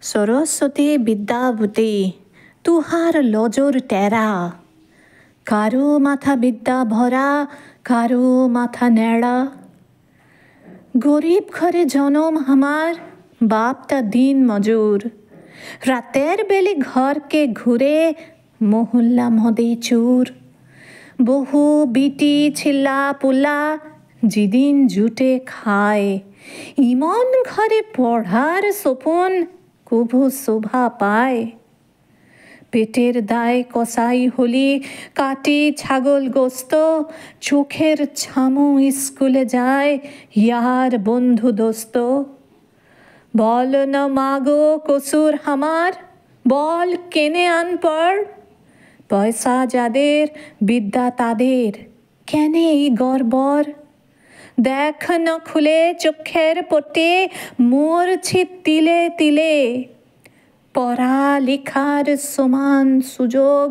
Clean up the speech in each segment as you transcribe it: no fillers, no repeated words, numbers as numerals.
সরস্বতী বিদ্যাবতী তুহার লজর টেরা, কারো মাথা বিদ্যা ভরা, কারো মাথা ন্যাড়া। গরিব ঘরে জনম আমার, বাপটা দিন মজুর। রাতের বেলি ঘরকে ঘুরে, মহল্লা মদে চুর। বহু বিটি ছিল্লা পুল্লা যেদিন জুটে খায়, ইমন ঘরে পড়ার সোপন কভু শোভা পায়। পেটের দায় কসাই হলি কাটি ছাগল গোস্ত, চোখের ছামু স্কুলে যায় ইয়ার বন্ধু দোস্ত। বল না মাগো কসুর হামার, বল কেনে আনপড়। পয়সা যাদের বিদ্যা তাদের, কেনে এই গড়বড়। দেখ না খুলে চোখের পটে মরছি তিলে তিলে, পড়া লেখার সমান সুযোগ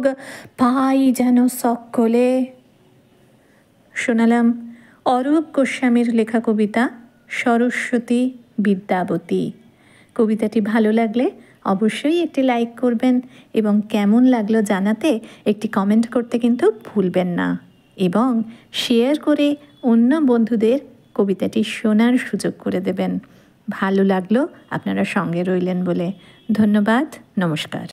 পাই যেন সকলে। শোনালাম অরূপ গোস্বামীর লেখা কবিতা সরস্বতী বিদ্যাবতী। কবিতাটি ভালো লাগলে অবশ্যই একটি লাইক করবেন এবং কেমন লাগলো জানাতে একটি কমেন্ট করতে কিন্তু ভুলবেন না, এবং শেয়ার করে অন্য বন্ধুদের কবিতাটি শোনার সুযোগ করে দেবেন। ভালো লাগলো আপনারা সঙ্গে রইলেন বলে। ধন্যবাদ, নমস্কার।